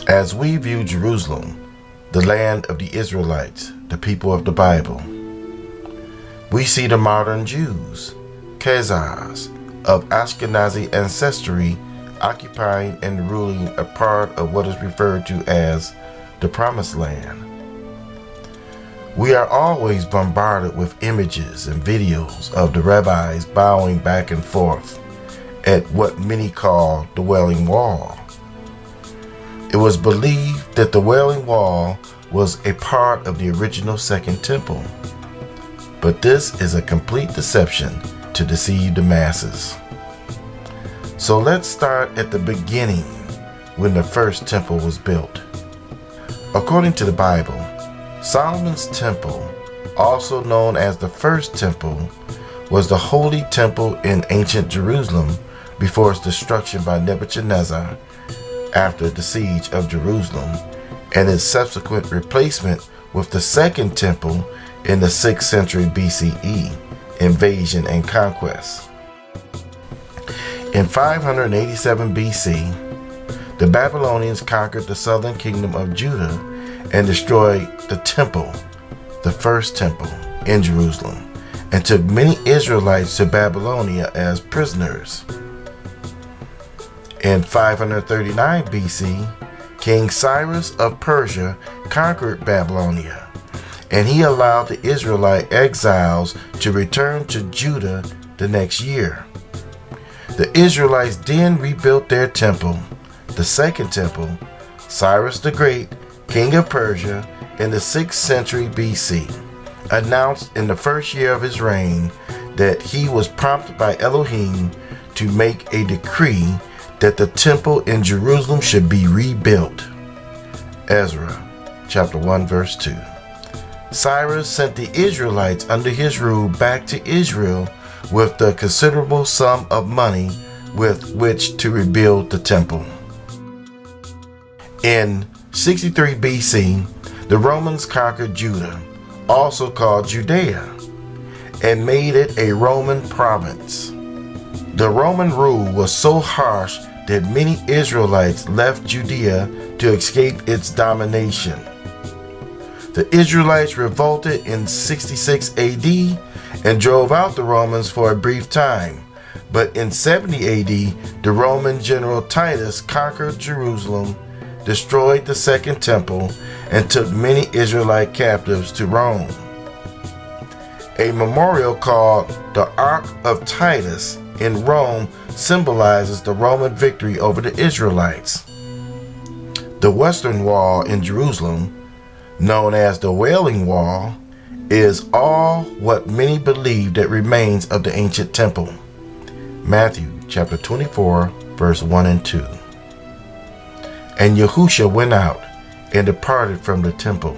As we view Jerusalem, the land of the Israelites, the people of the Bible, we see the modern Jews, Khazars, of Ashkenazi ancestry, occupying and ruling a part of what is referred to as the Promised Land. We are always bombarded with images and videos of the rabbis bowing back and forth at what many call the Wailing Wall. It was believed that the Wailing Wall was a part of the original Second Temple, but this is a complete deception to deceive the masses. So let's start at the beginning, when the first temple was built. According to the Bible, Solomon's temple, also known as the First Temple, was the holy temple in ancient Jerusalem before its destruction by Nebuchadnezzar after the siege of Jerusalem, and its subsequent replacement with the Second Temple in the 6th century BCE, invasion and conquest. In 587 BC, the Babylonians conquered the southern kingdom of Judah and destroyed the temple, the First Temple, in Jerusalem, and took many Israelites to Babylonia as prisoners. In 539 BC, King Cyrus of Persia conquered Babylonia, and he allowed the Israelite exiles to return to Judah the next year. The Israelites then rebuilt their temple, the Second Temple. Cyrus the Great, king of Persia, in the 6th century BC, announced in the first year of his reign that he was prompted by Elohim to make a decree that the temple in Jerusalem should be rebuilt. Ezra chapter 1 verse 2. Cyrus sent the Israelites under his rule back to Israel with the considerable sum of money with which to rebuild the temple. In 63 BC, the Romans conquered Judah, also called Judea, and made it a Roman province. The Roman rule was so harsh that many Israelites left Judea to escape its domination. The Israelites revolted in 66 AD and drove out the Romans for a brief time, but in 70 AD, the Roman general Titus conquered Jerusalem, destroyed the Second Temple, and took many Israelite captives to Rome. A memorial called the Ark of Titus in Rome symbolizes the Roman victory over the Israelites. The Western Wall in Jerusalem, known as the Wailing Wall, is all what many believe that remains of the ancient temple. Matthew chapter 24 verse 1 and 2. And Yahushua went out and departed from the temple,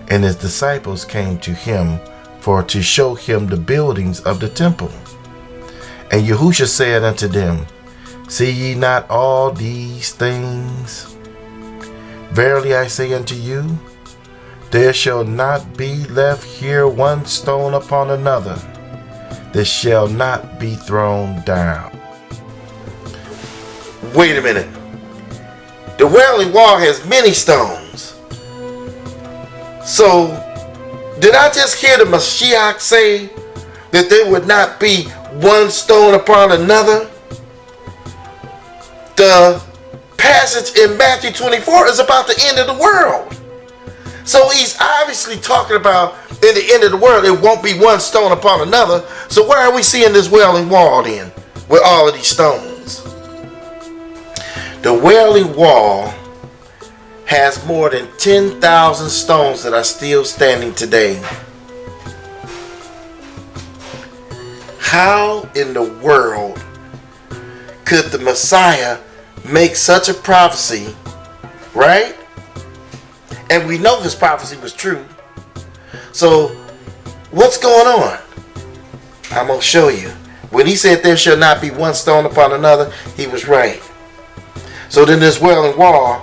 and his disciples came to him for to show him the buildings of the temple. And Yahushua said unto them, See ye not all these things? Verily I say unto you, there shall not be left here one stone upon another that shall not be thrown down. Wait a minute. The Wailing Wall has many stones. So, did I just hear the Mashiach say that there would not be one stone upon another? The passage in Matthew 24 is about the end of the world. So he's obviously talking about in the end of the world, it won't be one stone upon another. So why are we seeing this Wailing Wall then with all of these stones? The Wailing Wall has more than 10,000 stones that are still standing today. How in the world could the Messiah make such a prophecy, right? And we know his prophecy was true. So what's going on? I'm going to show you. When he said there shall not be one stone upon another, he was right. So then this Wailing Wall,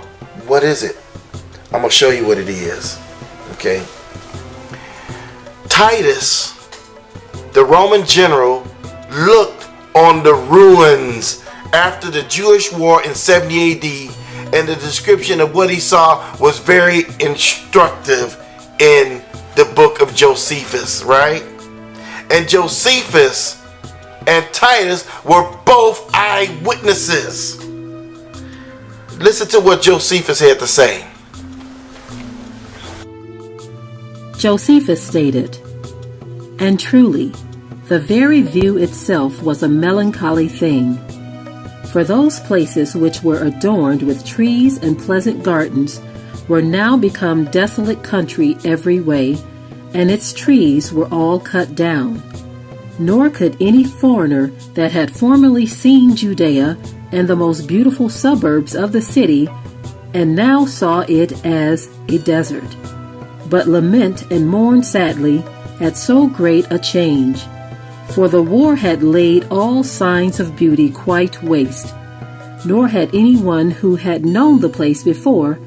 what is it? I'm going to show you what it is. Okay. Titus, the Roman general, looked on the ruins after the Jewish war in 70 AD and the description of what he saw was very instructive in the book of Josephus, right? And Josephus and Titus were both eyewitnesses. Listen to what Josephus had to say. Josephus stated, "And truly, the very view itself was a melancholy thing. For those places which were adorned with trees and pleasant gardens were now become desolate country every way, and its trees were all cut down. Nor could any foreigner that had formerly seen Judea and the most beautiful suburbs of the city, and now saw it as a desert, but lament and mourn sadly at so great a change. For the war had laid all signs of beauty quite waste, nor had anyone who had known the place before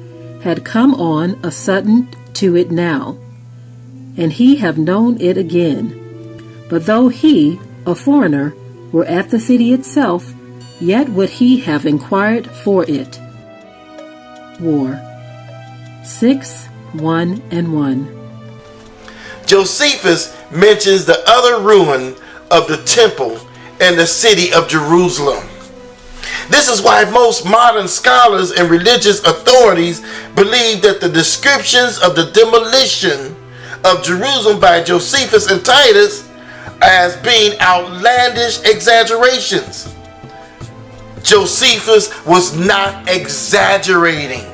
had come on a sudden to it now, and he have known it again. But though he, a foreigner, were at the city itself, yet would he have inquired for it." War 6:1-1. Josephus mentions the other ruin of the temple and the city of Jerusalem. This is why most modern scholars and religious authorities believe that the descriptions of the demolition of Jerusalem by Josephus and Titus as being outlandish exaggerations. Josephus was not exaggerating.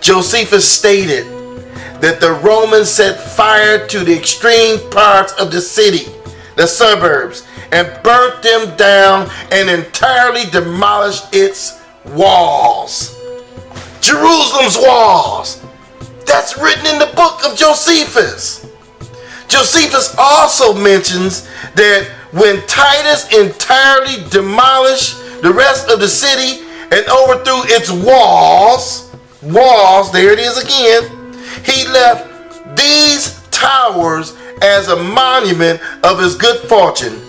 Josephus stated that the Romans set fire to the extreme parts of the city, the suburbs, and burnt them down and entirely demolished its walls. Jerusalem's walls. That's written in the book of Josephus. Josephus also mentions that when Titus entirely demolished the rest of the city and overthrew its walls, there it is again, he left these towers as a monument of his good fortune,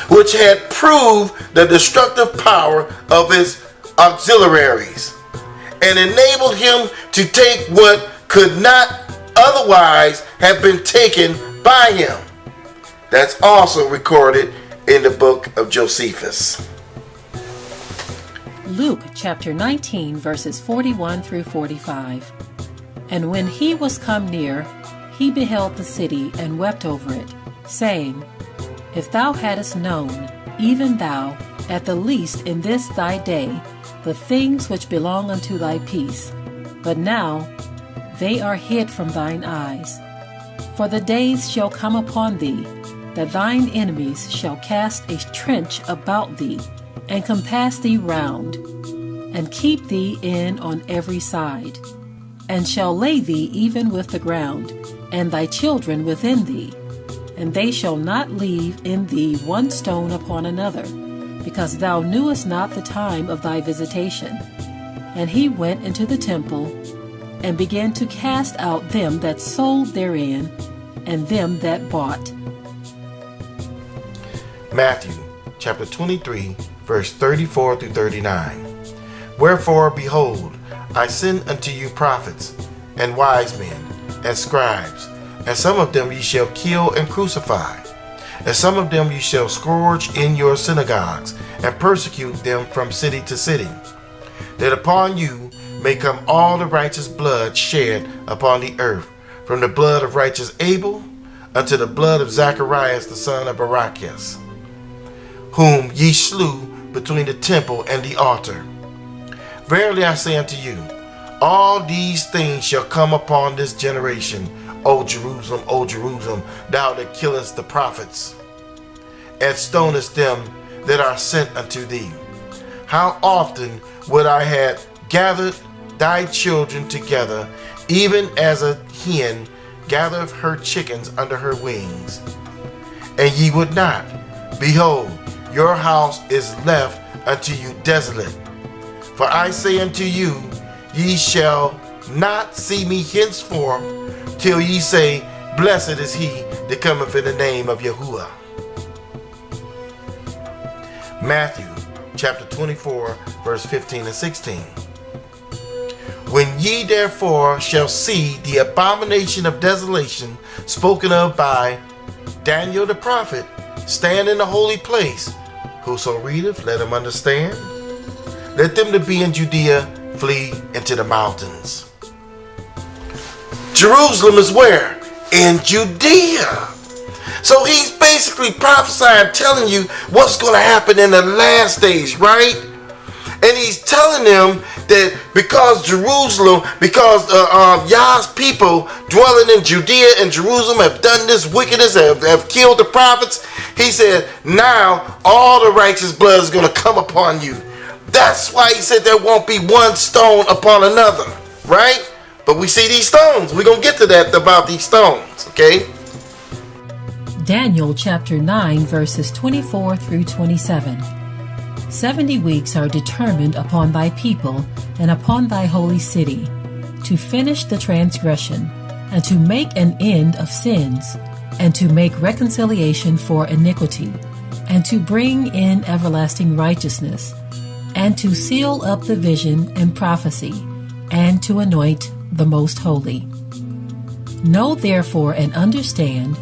which had proved the destructive power of his auxiliaries, and enabled him to take what could not otherwise have been taken by him. That's also recorded in the book of Josephus. Luke chapter 19 verses 41-45. And when he was come near, he beheld the city and wept over it, saying, If thou hadst known, even thou, at the least in this thy day, the things which belong unto thy peace, but now they are hid from thine eyes. For the days shall come upon thee, that thine enemies shall cast a trench about thee, and compass thee round, and keep thee in on every side, and shall lay thee even with the ground, and thy children within thee, and they shall not leave in thee one stone upon another, because thou knewest not the time of thy visitation. And he went into the temple, and began to cast out them that sold therein, and them that bought. Matthew chapter 23, verse 34-39. Wherefore, behold, I send unto you prophets, and wise men, and scribes, and some of them ye shall kill and crucify, and some of them ye shall scourge in your synagogues, and persecute them from city to city, that upon you may come all the righteous blood shed upon the earth, from the blood of righteous Abel unto the blood of Zacharias the son of Barachias, whom ye slew between the temple and the altar. Verily I say unto you, all these things shall come upon this generation. O Jerusalem, thou that killest the prophets, and stonest them that are sent unto thee. How often would I have gathered thy children together, even as a hen gathereth her chickens under her wings, and ye would not. Behold, your house is left unto you desolate. For I say unto you, ye shall not see me henceforth, till ye say, Blessed is he that cometh in the name of Yahuwah. Matthew chapter 24, verse 15-16. When ye therefore shall see the abomination of desolation spoken of by Daniel the prophet stand in the holy place, whoso readeth, let him understand. Let them that be in Judea flee into the mountains. Jerusalem is where? In Judea. So he's basically prophesying, telling you what's going to happen in the last days, right? And he's telling them that because Jerusalem, because Yah's people dwelling in Judea and Jerusalem have done this wickedness, have killed the prophets, he said, now all the righteous blood is going to come upon you. That's why he said there won't be one stone upon another, right? But we see these stones. We're going to get to that about these stones, okay? Daniel chapter 9 verses 24 through 27. 70 weeks are determined upon thy people and upon thy holy city, to finish the transgression, and to make an end of sins, and to make reconciliation for iniquity, and to bring in everlasting righteousness, and to seal up the vision and prophecy, and to anoint the most holy. Know therefore and understand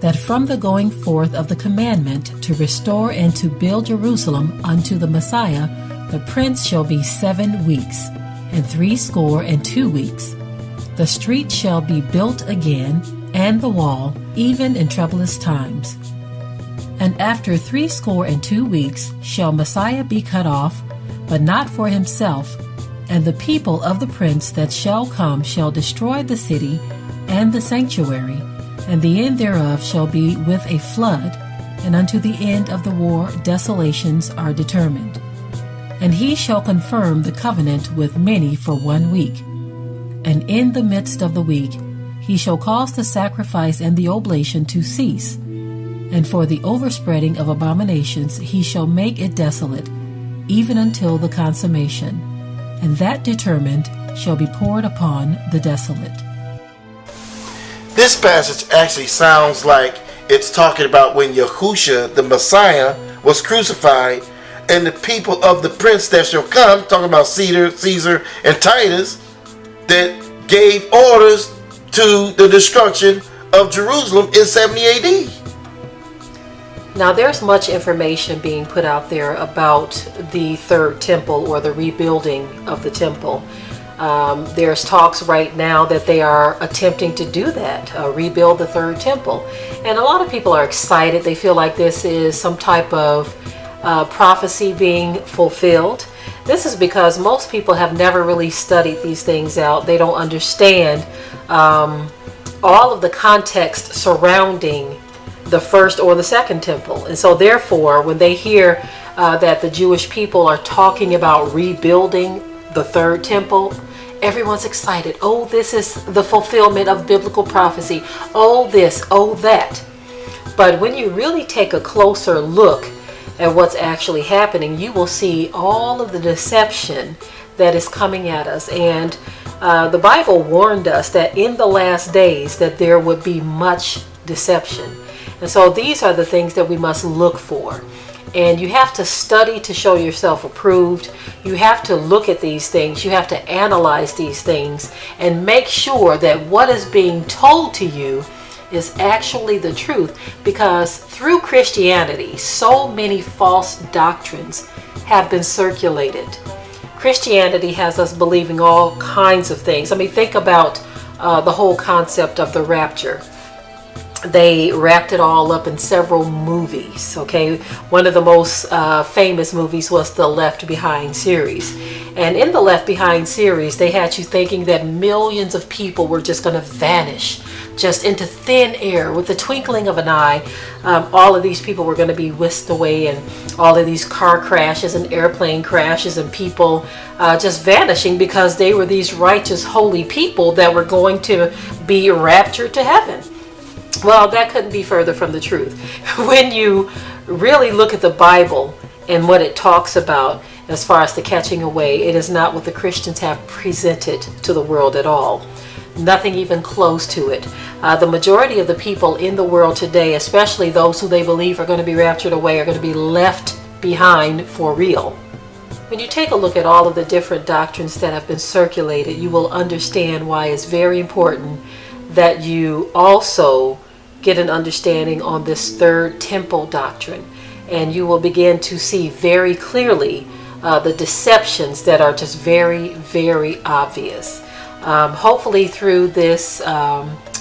that from the going forth of the commandment to restore and to build Jerusalem unto the Messiah, the prince shall be 7 weeks, and 62 weeks. The street shall be built again, and the wall, even in troublous times. And after 62 weeks shall Messiah be cut off, but not for himself, and the people of the prince that shall come shall destroy the city and the sanctuary, and the end thereof shall be with a flood, and unto the end of the war desolations are determined. And he shall confirm the covenant with many for 1 week. And in the midst of the week he shall cause the sacrifice and the oblation to cease. And for the overspreading of abominations he shall make it desolate, even until the consummation. And that determined shall be poured upon the desolate. This passage actually sounds like it's talking about when Yahusha, the Messiah, was crucified, and the people of the prince that shall come, talking about Caesar and Titus, that gave orders to the destruction of Jerusalem in 70 AD. Now there's much information being put out there about the third temple or the rebuilding of the temple. There's talks right now that they are attempting to do that, rebuild the third temple. And a lot of people are excited. They feel like this is some type of prophecy being fulfilled. This is because most people have never really studied these things out. They don't understand all of the context surrounding the first or the second temple. And so therefore, when they hear that the Jewish people are talking about rebuilding the third temple, everyone's excited. Oh, this is the fulfillment of biblical prophecy. Oh, this, oh, that. But when you really take a closer look at what's actually happening, you will see all of the deception that is coming at us. And the Bible warned us that in the last days that there would be much deception. And so these are the things that we must look for. And you have to study to show yourself approved. You have to look at these things. You have to analyze these things and make sure that what is being told to you is actually the truth. Because through Christianity, so many false doctrines have been circulated. Christianity has us believing all kinds of things. I mean, think about the whole concept of the rapture. They wrapped it all up in several movies, okay? One of the most famous movies was the Left Behind series. And in the Left Behind series, they had you thinking that millions of people were just going to vanish just into thin air with the twinkling of an eye. All of these people were going to be whisked away, and all of these car crashes and airplane crashes and people just vanishing because they were these righteous, holy people that were going to be raptured to heaven. Well, that couldn't be further from the truth. When you really look at the Bible and what it talks about as far as the catching away, it is not what the Christians have presented to the world at all. Nothing even close to it. The majority of the people in the world today, especially those who they believe are going to be raptured away, are going to be left behind for real. When you take a look at all of the different doctrines that have been circulated, you will understand why it's very important that you also get an understanding on this third temple doctrine. And you will begin to see very clearly the deceptions that are just very, very obvious. Hopefully through this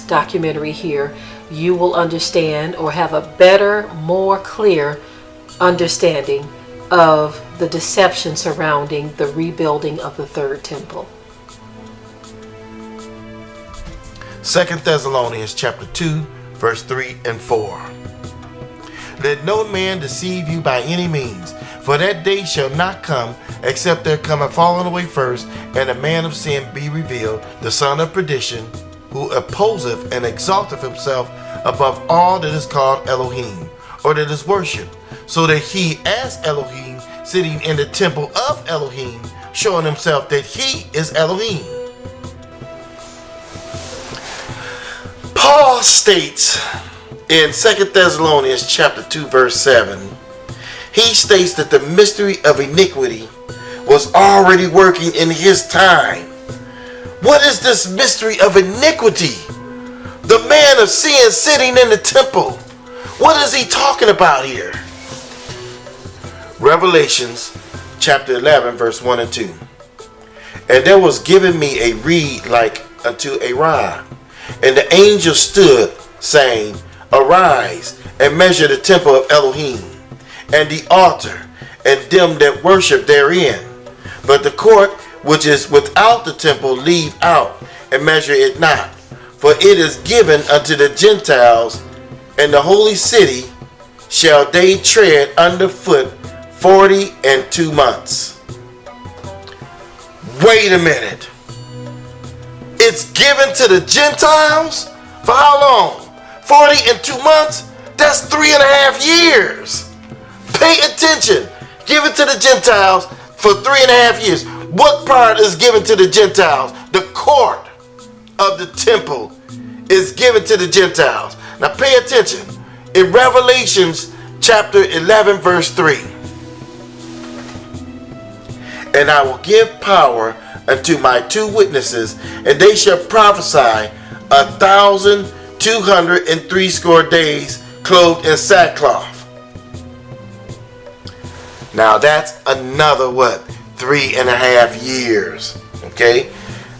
documentary here, you will understand or have a better, more clear understanding of the deception surrounding the rebuilding of the third temple. 2 Thessalonians chapter 2, verse 3 and 4. Let no man deceive you by any means, for that day shall not come, except there come a falling away first, and a man of sin be revealed, the son of perdition, who opposeth and exalteth himself above all that is called Elohim, or that is worshipped, so that he, as Elohim, sitting in the temple of Elohim, showing himself that he is Elohim. Paul states in 2 Thessalonians chapter 2 verse 7, he states that the mystery of iniquity was already working in his time. What is this mystery of iniquity? The man of sin sitting in the temple. What is he talking about here? Revelations chapter 11 verse 1 and 2. And there was given me a reed like unto a rod, and the angel stood, saying, Arise, and measure the temple of Elohim, and the altar, and them that worship therein. But the court which is without the temple leave out, and measure it not. For it is given unto the Gentiles, and the holy city shall they tread under foot 42 months. Wait a minute. It's given to the Gentiles? For how long? 42 months? That's 3.5 years. Pay attention. Give it to the Gentiles for 3.5 years. What part is given to the Gentiles? The court of the temple is given to the Gentiles. Now pay attention. In Revelations chapter 11 verse 3. And I will give power unto my 2 witnesses, and they shall prophesy 1,260 days, clothed in sackcloth. Now that's another 3.5 years. Okay.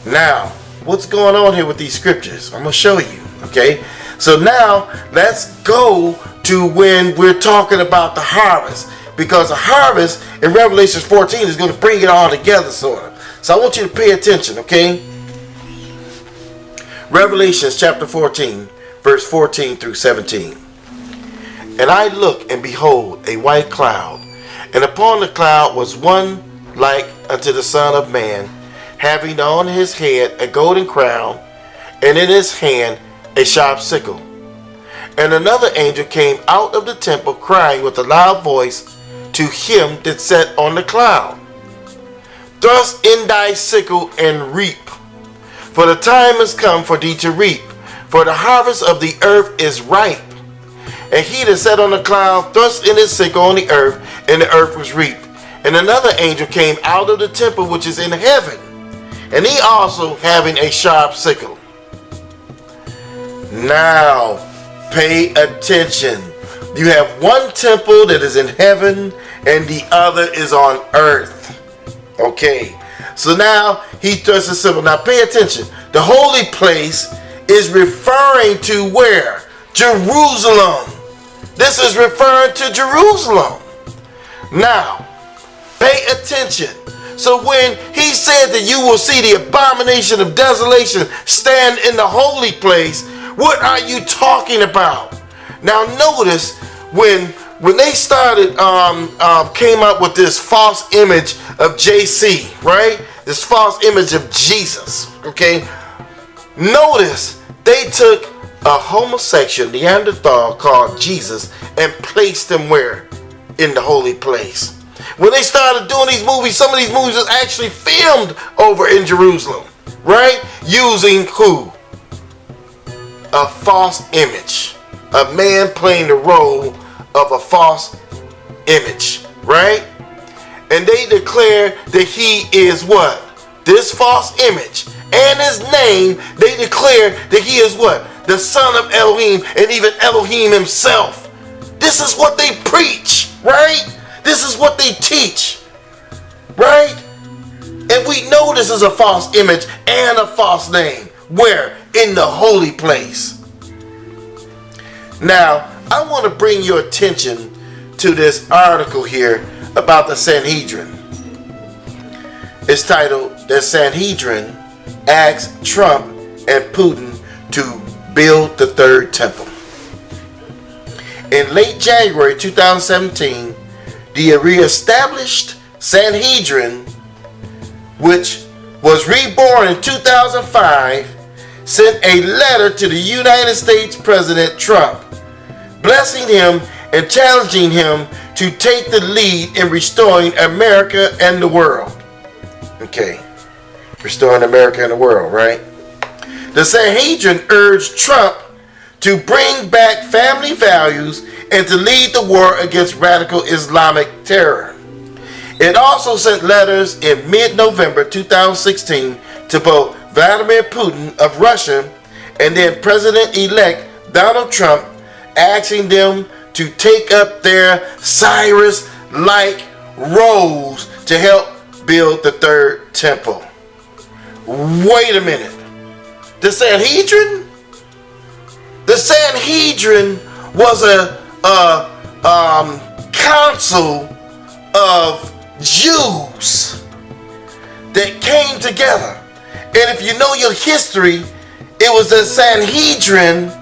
Now what's going on here with these scriptures? I'm gonna show you. Okay. So now let's go to when we're talking about the harvest, because the harvest in Revelation 14 is going to bring it all together, sort of. So I want you to pay attention, okay? Revelation chapter 14, verse 14 through 17. And I looked, and behold, a white cloud, and upon the cloud was one like unto the Son of Man, having on his head a golden crown, and in his hand a sharp sickle. And another angel came out of the temple, crying with a loud voice to him that sat on the cloud, Thrust in thy sickle and reap, for the time is come for thee to reap, for the harvest of the earth is ripe. And he that sat on the cloud thrust in his sickle on the earth, and the earth was reaped. And another angel came out of the temple which is in heaven, and he also having a sharp sickle. Now pay attention. You have one temple that is in heaven, and the other is on earth. Okay, so now he thrusts his sickle. Now pay attention. The holy place is referring to where? Jerusalem. This is referring to Jerusalem. Now, pay attention. So when he said that you will see the abomination of desolation stand in the holy place, what are you talking about? Now notice when they started came up with this false image of JC, right? This false image of Jesus, okay? Notice they took a homosexual Neanderthal called Jesus and placed him where? In the holy place. When they started doing these movies, some of these movies was actually filmed over in Jerusalem, right? Using who? A false image. A man playing the role of a false image, right? And And they declare that he is what? This false image. And his name, they declare that he is what? The son of Elohim, and even Elohim himself. This is what they preach, right? This is what they teach, right? And we know this is a false image and a false name. Where? In the holy place. Now, I want to bring your attention to this article here about the Sanhedrin. It's titled, "The Sanhedrin Asks Trump and Putin to Build the Third Temple." In late January 2017, the re-established Sanhedrin, which was reborn in 2005, sent a letter to the United States President Trump, blessing him and challenging him to take the lead in restoring America and the world. Okay, restoring America and the world, right? The Sanhedrin urged Trump to bring back family values and to lead the war against radical Islamic terror. It also sent letters in mid-November 2016 to both Vladimir Putin of Russia and then President-elect Donald Trump, asking them to take up their Cyrus-like roles to help build the third temple. Wait a minute. The Sanhedrin? The Sanhedrin was a council of Jews that came together. And if you know your history, it was the Sanhedrin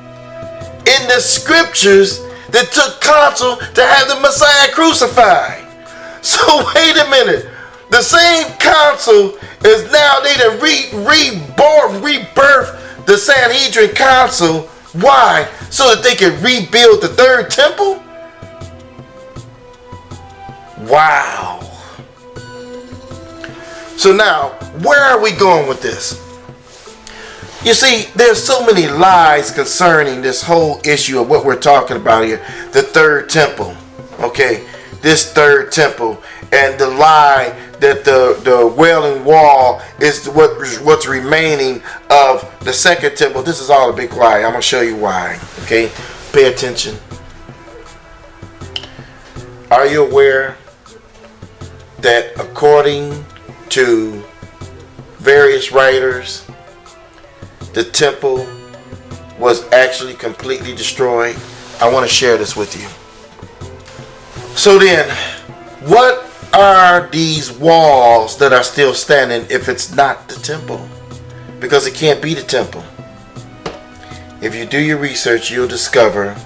in the scriptures that took counsel to have the Messiah crucified. So wait a minute. The same council is now, they done rebirth the Sanhedrin council. Why? So that they can rebuild the third temple? Wow. So now, where are we going with this? You see, there's so many lies concerning this whole issue of what we're talking about here. The third temple. Okay, this third temple. And the lie that the Wailing Wall is what's remaining of the second temple. This is all a big lie. I'm going to show you why. Okay, pay attention. Are you aware that according to various writers, the temple was actually completely destroyed? I want to share this with you. So then, what are these walls that are still standing if it's not the temple? Because it can't be the temple. If you do your research, you'll discover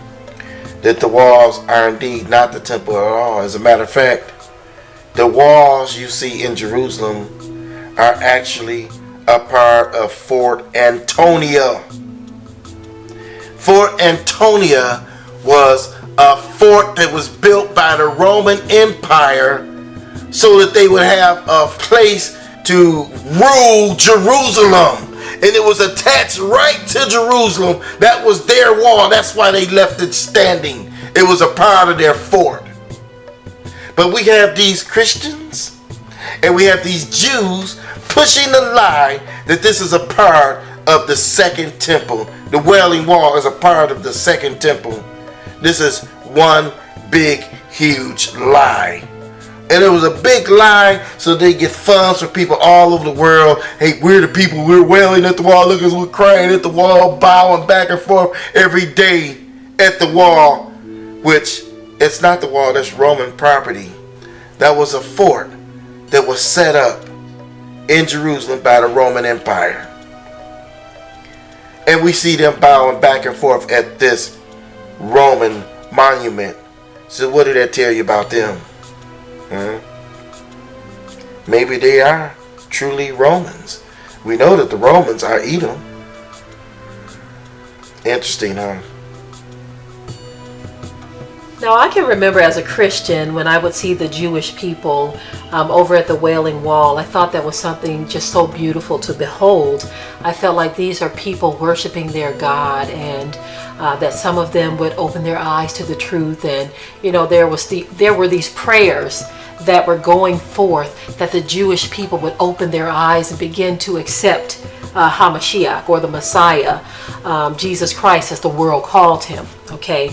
that the walls are indeed not the temple at all. As a matter of fact, the walls you see in Jerusalem are actually a part of Fort Antonia. Fort Antonia was a fort that was built by the Roman Empire so that they would have a place to rule Jerusalem. And it was attached right to Jerusalem. That was their wall. That's why they left it standing. It was a part of their fort. But we have these Christians and we have these Jews pushing the lie that this is a part of the second temple. The Wailing Wall is a part of the second temple. This is one big, huge lie. And it was a big lie so they get funds for people all over the world. Hey, we're the people, we're wailing at the wall. Look, we're crying at the wall, bowing back and forth every day at the wall. Which, it's not the wall, that's Roman property. That was a fort that was set up in Jerusalem by the Roman Empire. And we see them bowing back and forth at this Roman monument. So what did that tell you about them? Maybe they are truly Romans. We know that the Romans are Edom. Interesting, huh? Now, I can remember as a Christian when I would see the Jewish people over at the Wailing Wall. I thought that was something just so beautiful to behold. I felt like these are people worshiping their God, and that some of them would open their eyes to the truth. And you know, there were these prayers that were going forth, that the Jewish people would open their eyes and begin to accept Hamashiach, or the Messiah, Jesus Christ, as the world called him. Okay,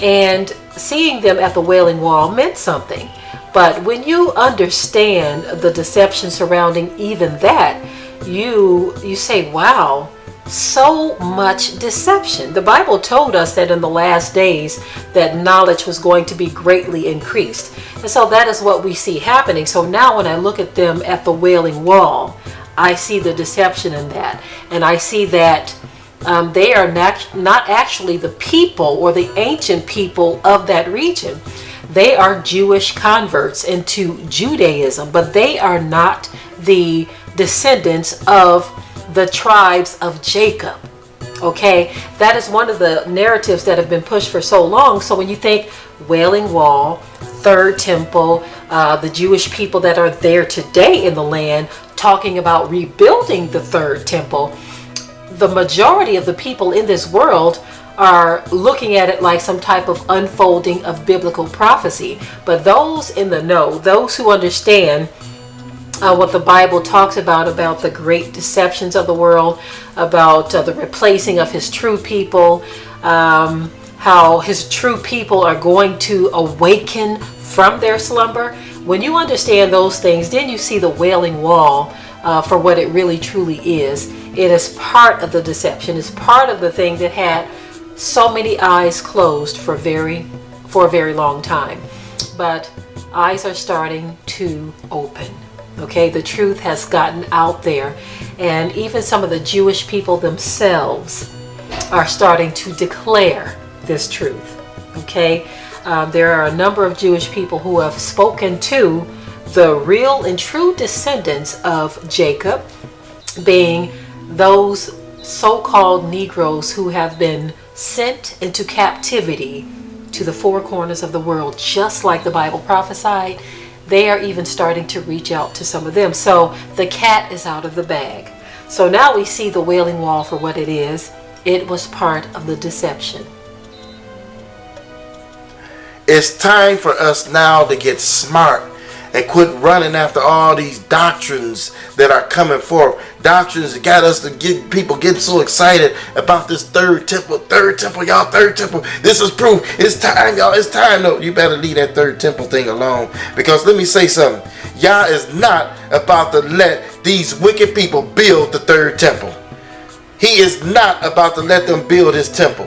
and seeing them at the Wailing Wall meant something. But when you understand the deception surrounding even that, you say, wow, so much deception. The Bible told us that in the last days that knowledge was going to be greatly increased. And so that is what we see happening. So now when I look at them at the Wailing Wall, I see the deception in that. And I see that they are not actually the people or the ancient people of that region. They are Jewish converts into Judaism, but they are not the descendants of the tribes of Jacob. Okay, that is one of the narratives that have been pushed for so long. So when you think Wailing Wall, Third Temple, the Jewish people that are there today in the land talking about rebuilding the Third Temple, the majority of the people in this world are looking at it like some type of unfolding of biblical prophecy. But those in the know, those who understand what the Bible talks about the great deceptions of the world, about the replacing of his true people, how his true people are going to awaken from their slumber. When you understand those things, then you see the Wailing Wall for what it really truly is. It is part of the deception. It's part of the thing that had so many eyes closed for a very long time. But eyes are starting to open. Okay, the truth has gotten out there, and even some of the Jewish people themselves are starting to declare this truth. Okay, there are a number of Jewish people who have spoken to the real and true descendants of Jacob, being those so-called Negroes who have been sent into captivity to the four corners of the world, just like the Bible prophesied. They are even starting to reach out to some of them. So the cat is out of the bag. So now we see the Wailing Wall for what it is. It was part of the deception. It's time for us now to get smart and quit running after all these doctrines that are coming forth. Doctrines that got us to get people getting so excited about this third temple, y'all, third temple. This is proof. It's time, y'all. It's time. No, you better leave that third temple thing alone. Because let me say something. Yah is not about to let these wicked people build the third temple. He is not about to let them build his temple.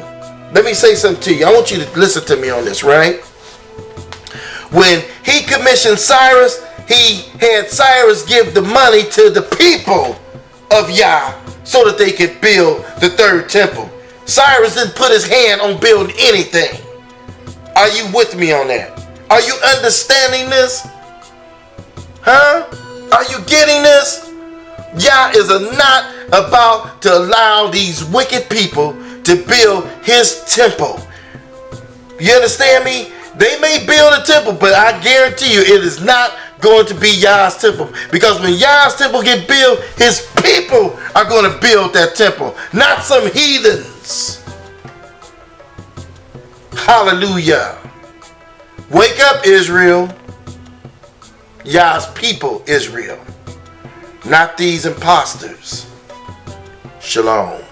Let me say something to you. I want you to listen to me on this, right? When he commissioned Cyrus, he had Cyrus give the money to the people of Yah so that they could build the third temple. Cyrus didn't put his hand on building anything. Are you with me on that? Are you understanding this? Huh? Are you getting this? Yah is not about to allow these wicked people to build his temple. You understand me? They may build a temple, but I guarantee you it is not going to be Yah's temple. Because when Yah's temple get built, his people are going to build that temple, not some heathens. Hallelujah. Wake up, Israel. Yah's people, Israel. Not these imposters. Shalom.